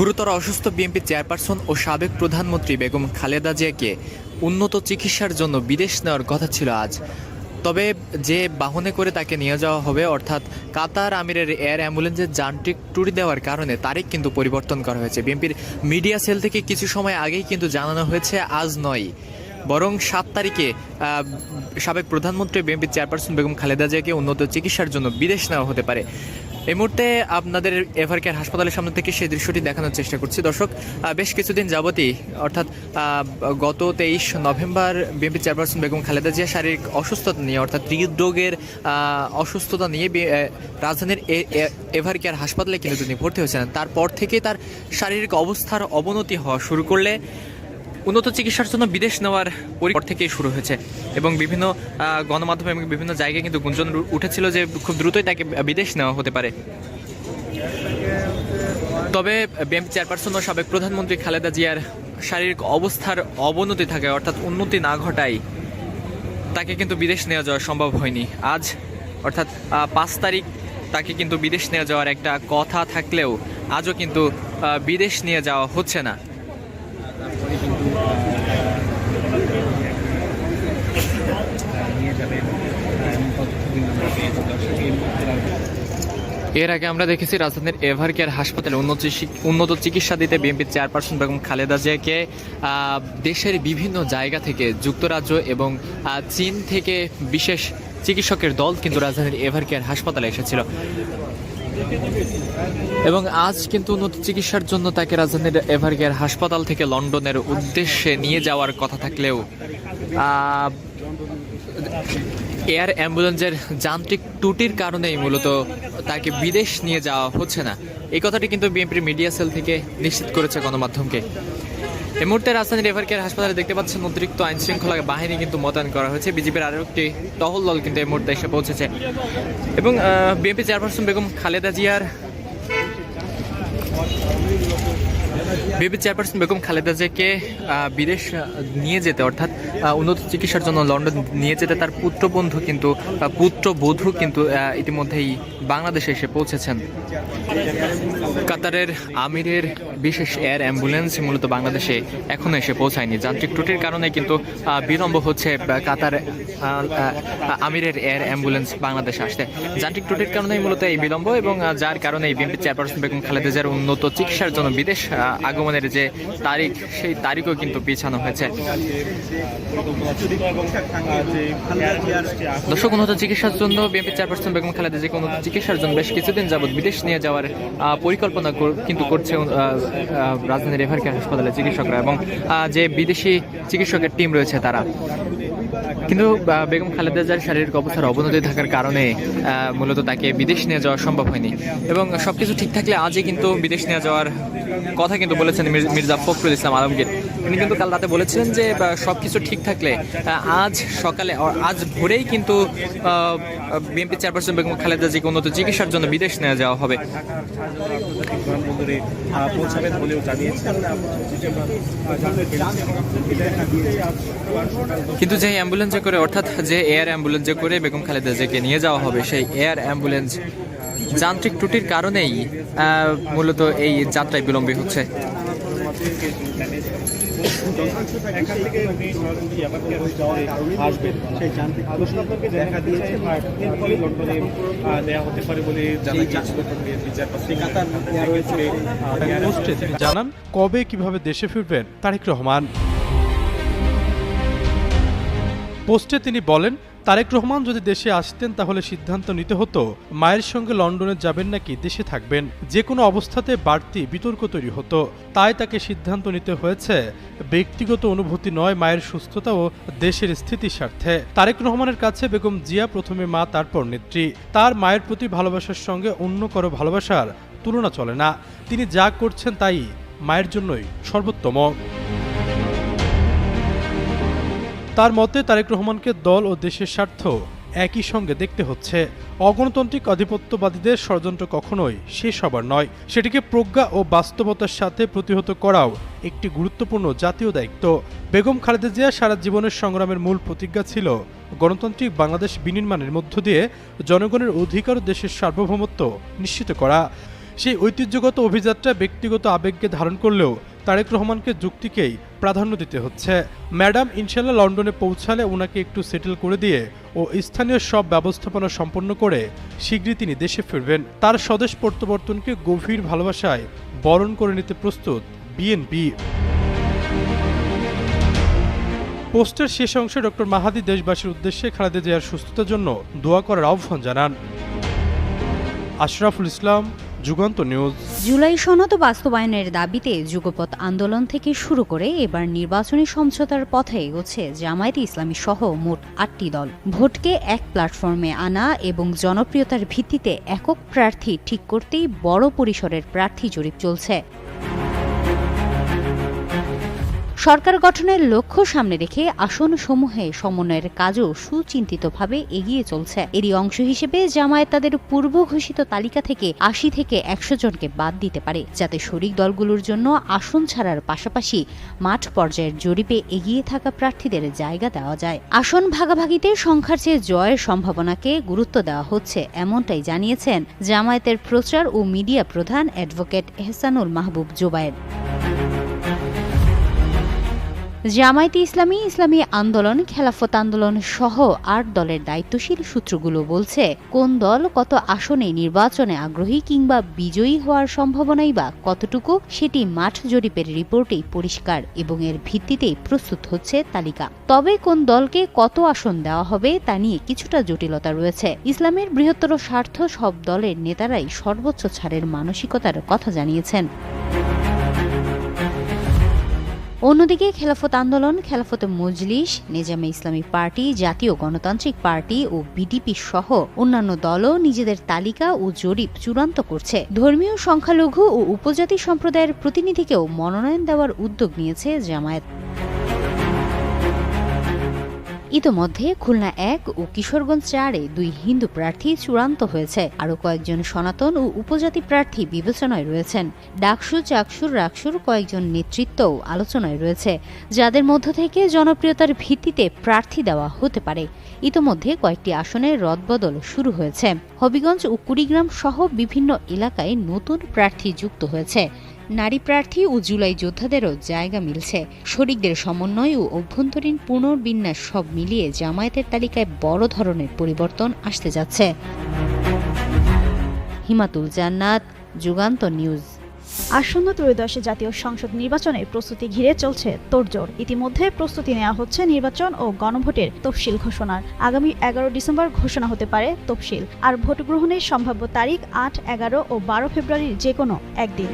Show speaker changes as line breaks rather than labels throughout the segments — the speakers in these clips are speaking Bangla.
গুরুতর অসুস্থ বিএনপি চেয়ারপারসন ও সাবেক প্রধানমন্ত্রী বেগম খালেদা জিয়াকে উন্নত চিকিৎসার জন্য বিদেশ নেওয়ার কথা ছিল আজ। তবে যে বাহনে করে তাকে নিয়ে যাওয়া হবে অর্থাৎ কাতার আমিরের এয়ার অ্যাম্বুলেন্সের যান্ত্রিক ত্রুটি দেওয়ার কারণে তারিখ কিন্তু পরিবর্তন করা হয়েছে। বিএনপির মিডিয়া সেল থেকে কিছু সময় আগেই কিন্তু জানানো হয়েছে আজ নয়, বরং 7 তারিখে সাবেক প্রধানমন্ত্রী বিএনপি চেয়ারপারসন বেগম খালেদা জিয়াকে উন্নত চিকিৎসার জন্য বিদেশ নেওয়া হতে পারে। এই মুহূর্তে আপনাদের এভারকেয়ার হাসপাতালের সামনে থেকে সেই দৃশ্যটি দেখানোর চেষ্টা করছি। দর্শক, বেশ কিছুদিন যাবতই অর্থাৎ গত 23 November BNP chairperson Begum Khaleda Zia শারীরিক অসুস্থতা নিয়ে অর্থাৎ হৃদরোগের অসুস্থতা নিয়ে রাজধানীর এভারকেয়ার হাসপাতালে কিন্তু তিনি ভর্তি হয়েছিলেন। তারপর থেকে তার শারীরিক অবস্থার অবনতি হওয়া শুরু করলে উন্নত চিকিৎসার জন্য বিদেশ নেওয়ার পরিকল্পনা থেকেই শুরু হয়েছে এবং বিভিন্ন গণমাধ্যমে এবং বিভিন্ন জায়গায় কিন্তু গুঞ্জন উঠেছিল যে খুব দ্রুতই তাকে বিদেশ নেওয়া হতে পারে। তবে বিএনপি চেয়ারপারসন ও সাবেক প্রধানমন্ত্রী খালেদা জিয়ার শারীরিক অবস্থার অবনতি থাকায় অর্থাৎ উন্নতি না ঘটায় তাকে কিন্তু বিদেশ নেওয়া যাওয়া সম্ভব হয়নি। আজ অর্থাৎ 5 তারিখ তাকে কিন্তু বিদেশ নিয়ে যাওয়ার একটা কথা থাকলেও আজও কিন্তু বিদেশ নিয়ে যাওয়া হচ্ছে না। এর আগে আমরা দেখেছি রাজধানীর এভারকেয়ার হাসপাতালে উন্নত চিকিৎসা দিতে বিএনপি চেয়ারপারসন বেগম খালেদা জিয়াকে দেশের বিভিন্ন জায়গা থেকে যুক্তরাজ্য এবং চীন থেকে বিশেষ চিকিৎসকের দল কিন্তু রাজধানীর এভারকেয়ার হাসপাতালে এসেছিল এবং আজ কিন্তু উন্নত চিকিৎসার জন্য তাকে রাজধানীর এভারকেয়ার হাসপাতাল থেকে লন্ডনের উদ্দেশ্যে নিয়ে যাওয়ার কথা থাকলেও এয়ার অ্যাম্বুলেন্সের যান্ত্রিক ত্রুটির কারণেই মূলত তাকে বিদেশ নিয়ে যাওয়া হচ্ছে না। এই কথাটি কিন্তু বিএনপির মিডিয়া সেল থেকে নিশ্চিত করেছে গণমাধ্যমকে। এই মুহূর্তে রাজধানীর এভারকেয়ার হাসপাতালে দেখতে পাচ্ছেন অতিরিক্ত আইন শৃঙ্খলা বাহিনী কিন্তু মোতায়েন করা হয়েছে। বিজেপির আরও একটি টহল দল কিন্তু এই মুহূর্তে এসে পৌঁছেছে এবং বিএনপি চেয়ারপারসন বেগম খালেদা জিয়ার জিয়াকে বিদেশ নিয়ে যেতে অর্থাৎ উন্নত চিকিৎসার জন্য লন্ডন নিয়ে যেতে তার পুত্রবধূ কিন্তু ইতিমধ্যেই বাংলাদেশে এসে পৌঁছেছেন। কাতারের আমিরের বিশেষ এয়ার অ্যাম্বুলেন্স মূলত বাংলাদেশে এখনো এসে পৌঁছায়নি। যান্ত্রিক ত্রুটির কারণে কিন্তু বিলম্ব হচ্ছে কাতার আমিরের এয়ার অ্যাম্বুলেন্স বাংলাদেশে আসতে। যান্ত্রিক ত্রুটির কারণেই মূলত এই বিলম্ব এবং যার কারণে বিএনপি চেয়ারপারসন বেগম খালেদা জিয়ার উন্নত চিকিৎসার জন্য বিদেশ আগমনের যে তারিখ সেই তারিখও কিন্তু পিছানো হয়েছে। দর্শক, উন্নত চিকিৎসার জন্য বিএনপি চেয়ারপারসন বেগম খালেদা জিয়াকে উন্নত চিকিৎসার জন্য বেশ কিছুদিন যাবৎ বিদেশ নিয়ে যাওয়ার পরিকল্পনা কিন্তু করছে রাজধানীর এভারকেয়ার হাসপাতালের চিকিৎসকরা এবং যে বিদেশি চিকিৎসকের টিম রয়েছে তারা। কিন্তু বেগম খালেদা জিয়ার শারীরিক অবস্থার অবনতি থাকার কারণে মূলত তাকে বিদেশ নিয়ে যাওয়া সম্ভব হয়নি এবং সবকিছু ঠিক থাকলে আজই কিন্তু বিদেশ নিয়ে যাওয়ার কথা কিন্তু বলেছেন মির্জা ফখরুল ইসলাম আলমগীর। তিনি কিন্তু কাল রাতে বলেছিলেন যে সবকিছু ঠিক থাকলে আজ ভোরেই কিন্তু বিএনপি চেয়ারপারসন বেগম খালেদা জিয়াকে উন্নত চিকিৎসার জন্য বিদেশ নিয়ে যাওয়া হবে। কিন্তু যে অ্যাম্বুলেন্সে করে অর্থাৎ যে এয়ার অ্যাম্বুলেন্সে করে বেগম খালেদা জিয়াকে নিয়ে যাওয়া হবে সেই এয়ার অ্যাম্বুলেন্স যান্ত্রিক ত্রুটির কারণেই মূলত এই যাত্রায় বিলম্ব হচ্ছে।
জানান কবে কিভাবে দেশে ফিরবেন তারেক রহমান। পোস্টে তিনি বলেন, তারেক রহমান যদি দেশে আসতেন তাহলে সিদ্ধান্ত নিতে হতো মায়ের সঙ্গে লন্ডনে যাবেন নাকি দেশে থাকবেন। যে কোনো অবস্থাতে বাড়তি বিতর্ক তৈরি হতো, তাই তাকে সিদ্ধান্ত নিতে হয়েছে ব্যক্তিগত অনুভূতি নয়, মায়ের সুস্থতা ও দেশের স্থিতির স্বার্থে। তারেক রহমানের কাছে বেগম জিয়া প্রথমে মা, তারপর নেত্রী। তার মায়ের প্রতি ভালোবাসার সঙ্গে অন্য কারো ভালোবাসার তুলনা চলে না। তিনি যা করছেন তাই মায়ের জন্যই সর্বোত্তম। তার মতে তারেক রহমানকে দল ও দেশের স্বার্থ একই সঙ্গে দেখতে হচ্ছে। অগণতান্ত্রিক আধিপত্যবাদীদের ষড়যন্ত্র কখনোই শেষ হবার নয়, সেটিকে প্রজ্ঞা ও বাস্তবতার সাথে প্রতিহত করাও একটি গুরুত্বপূর্ণ জাতীয় দায়িত্ব। বেগম খালেদা জিয়া সারা জীবনের সংগ্রামের মূল প্রতিজ্ঞা ছিল গণতান্ত্রিক বাংলাদেশ বিনির্মাণের মধ্য দিয়ে জনগণের অধিকার ও দেশের সার্বভৌমত্ব নিশ্চিত করা। সেই ঐতিহ্যগত অভিযাত্রা ব্যক্তিগত আবেগকে ধারণ করলেও তারেক রহমানকে যুক্তিকেই প্রাধান্য দিতে হচ্ছে। ম্যাডাম ইনশাল্লাহ লন্ডনে পৌঁছালে ওনাকে একটু সেটেল করে দিয়ে ও স্থানীয় সব ব্যবস্থাপনা সম্পন্ন করে শীঘ্রই তিনি দেশে ফিরবেন। তার স্বদেশ প্রত্যাবর্তনকে গভীর ভালোবাসায় বরণ করে নিতে প্রস্তুত বিএনপি। পোস্টের শেষ অংশে ডক্টর মাহাদি দেশবাসীর উদ্দেশ্যে খালেদা জিয়ার সুস্থতার জন্য দোয়া করার আহ্বান জানান। আশরাফুল ইসলাম, যুগান্তর নিউজ।
জুলাই সনদ বাস্তবায়নের দাবিতে যুগপৎ আন্দোলন থেকে শুরু করে এবার নির্বাচনী সমঝোতার পথে এগোচ্ছে জামায়াতে ইসলামী সহ মোট ৮টি দল। ভোটকে এক প্ল্যাটফর্মে আনা এবং জনপ্রিয়তার ভিত্তিতে একক প্রার্থী ঠিক করতেই বড় পরিসরের প্রার্থী জরিপ চলছে। সরকার গঠনের লক্ষ্য সামনে রেখে আসনসমূহে সমন্বয়ের কাজও সুচিন্তিতভাবে এগিয়ে চলছে। এরই অংশ হিসেবে জামায়াত তাদের পূর্ব ঘোষিত তালিকা থেকে ৮০ থেকে ১০০ জনকে বাদ দিতে পারে, যাতে শরিক দলগুলোর জন্য আসন ছাড়ার পাশাপাশি মাঠ পর্যায়ের জরিপে এগিয়ে থাকা প্রার্থীদের জায়গা দেওয়া যায়। আসন ভাগাভাগিতে সংখ্যার চেয়ে জয়ের সম্ভাবনাকে গুরুত্ব দেওয়া হচ্ছে, এমনটাই জানিয়েছেন জামায়াতের প্রচার ও মিডিয়া প্রধান অ্যাডভোকেট এহসানুল মাহবুব জোবায়ের। জামায়াতে ইসলামী, ইসলামী আন্দোলন, খেলাফত আন্দোলন সহ ৮ দলের দায়িত্বশীল সূত্রগুলো বলছে, কোন দল কত আসনে নির্বাচনে আগ্রহী কিংবা বিজয়ী হওয়ার সম্ভাবনাই বা কতটুকু সেটি মাঠ জরিপের রিপোর্টেই পরিষ্কার এবং এর ভিত্তিতেই প্রস্তুত হচ্ছে তালিকা। তবে কোন দলকে কত আসন দেওয়া হবে তা নিয়ে কিছুটা জটিলতা রয়েছে। ইসলামের বৃহত্তর স্বার্থ সব দলের নেতারাই সর্বোচ্চ ছাড়ের মানসিকতার কথা জানিয়েছেন। অন্যদিকে খেলাফত আন্দোলন, খেলাফত মজলিস, নেজামে ইসলামী পার্টি, জাতীয় গণতান্ত্রিক পার্টি ও বিডিপি সহ অন্যান্য দলও নিজেদের তালিকা ও জরিপ চূড়ান্ত করছে। ধর্মীয় সংখ্যালঘু ও উপজাতি সম্প্রদায়ের প্রতিনিধিকেও মনোনয়ন দেওয়ার উদ্যোগ নিয়েছে জামায়াত। ইতোমধ্যে খুলনা ১ ও কিশোরগঞ্জ ৪-এ ২ হিন্দু প্রার্থী চূড়ান্ত হয়েছে। আরও কয়েকজন সনাতন ও উপজাতি প্রার্থী বিবেচনায় রয়েছেন। ডাকসু, চাকসুর, রাকসুর কয়েকজন নেতৃত্বও আলোচনায় রয়েছে, যাদের মধ্য থেকে জনপ্রিয়তার ভিত্তিতে প্রার্থী দেওয়া হতে পারে। ইতোমধ্যে কয়েকটি আসনে রদবদল শুরু হয়েছে। হবিগঞ্জ ও কুড়িগ্রাম সহ বিভিন্ন এলাকায় নতুন প্রার্থী যুক্ত হয়েছে। নারী প্রার্থী ও জুলাই যোদ্ধাদেরও জায়গা মিলছে। শরিকদের সমন্বয় ও অভ্যন্তরীণ পুনর্বিন্যাস সব মিলিয়ে জামায়াতের তালিকায় বড় ধরনের পরিবর্তন আসতে যাচ্ছে। হিমাতুল জান্নাত, যুগান্তর নিউজ।
আসন্ন ত্রয়োদশ জাতীয় সংসদ নির্বাচনের প্রস্তুতি ঘিরে চলছে তোড়জোড়। ইতিমধ্যে প্রস্তুতি নেওয়া হচ্ছে নির্বাচন ও গণভোটের তফসিল ঘোষণার। আগামী ১১ ডিসেম্বর ঘোষণা হতে পারে তফসিল, আর ভোট গ্রহণের সম্ভাব্য তারিখ ৮, ১১ ও ১২ ফেব্রুয়ারির যে কোনো একদিন।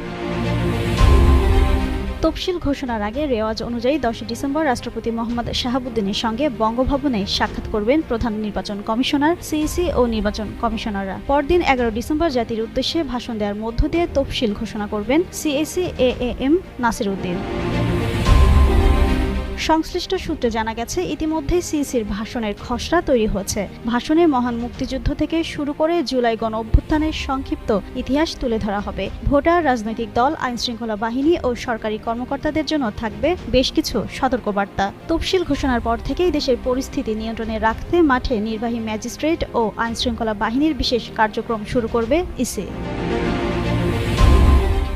তফসিল ঘোষণার আগে রেওয়াজ অনুযায়ী ১০ ডিসেম্বর রাষ্ট্রপতি মোহাম্মদ শাহাবুদ্দিনের সঙ্গে বঙ্গভবনে সাক্ষাৎ করবেন প্রধান নির্বাচন কমিশনার, সিইসি ও নির্বাচন কমিশনাররা। পরদিন ১১ ডিসেম্বর জাতির উদ্দেশ্যে ভাষণ দেওয়ার মধ্য দিয়ে তফসিল ঘোষণা করবেন সিএসি এএএম নাসির উদ্দিন। সংশ্লিষ্ট সূত্রে জানা গেছে, ইতিমধ্যে সিইসির ভাষণের খসড়া তৈরি হয়েছে। ভাষণে মহান মুক্তিযুদ্ধ থেকে শুরু করে জুলাই গণ অভ্যুত্থানের সংক্ষিপ্ত ইতিহাস তুলে ধরা হবে। ভোটার, রাজনৈতিক দল, আইনশৃঙ্খলা বাহিনী ও সরকারি কর্মকর্তাদের জন্য থাকবে বেশ কিছু সতর্কবার্তা। তফসিল ঘোষণার পর থেকেই দেশের পরিস্থিতি নিয়ন্ত্রণে রাখতে মাঠে নির্বাহী ম্যাজিস্ট্রেট ও আইনশৃঙ্খলা বাহিনীর বিশেষ কার্যক্রম শুরু করবে ইসি।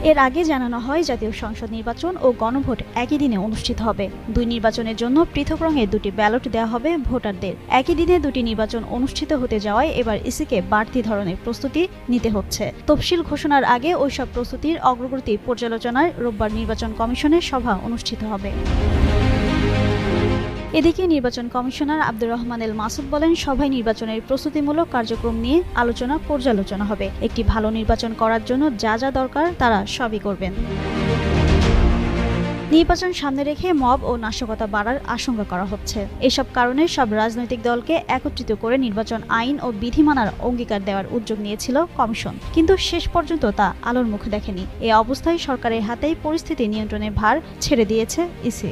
এর আগে জানানো হয়, জাতীয় সংসদ নির্বাচন ও গণভোট একই দিনে অনুষ্ঠিত হবে। ২ নির্বাচনের জন্য পৃথক রঙে ২টি ব্যালট দেওয়া হবে ভোটারদের। একই দিনে ২টি নির্বাচন অনুষ্ঠিত হতে যাওয়ায় এবার ইসিকে বাড়তি ধরনের প্রস্তুতি নিতে হচ্ছে। তফসিল ঘোষণার আগে ওইসব প্রস্তুতির অগ্রগতি পর্যালোচনায় রোববার নির্বাচন কমিশনের সভা অনুষ্ঠিত হবে। এদিকে নির্বাচন কমিশনার আব্দুর রহমান এল মাসুদ বলেন, সভায় নির্বাচনের প্রস্তুতিমূলক কার্যক্রম নিয়ে আলোচনা পর্যালোচনা হবে। একটি ভালো নির্বাচন করার জন্য যা যা দরকার তারা সবই করবেন। নির্বাচন সামনে রেখে মব ও নাশকতা বাড়ার আশঙ্কা করা হচ্ছে। এসব কারণে সব রাজনৈতিক দলকে একত্রিত করে নির্বাচন আইন ও বিধি মানার অঙ্গীকার দেওয়ার উদ্যোগ নিয়েছিল কমিশন, কিন্তু শেষ পর্যন্ত তা আলোর মুখ দেখেনি। এ অবস্থায় সরকারের হাতেই পরিস্থিতি নিয়ন্ত্রণের ভার ছেড়ে দিয়েছে ইসি।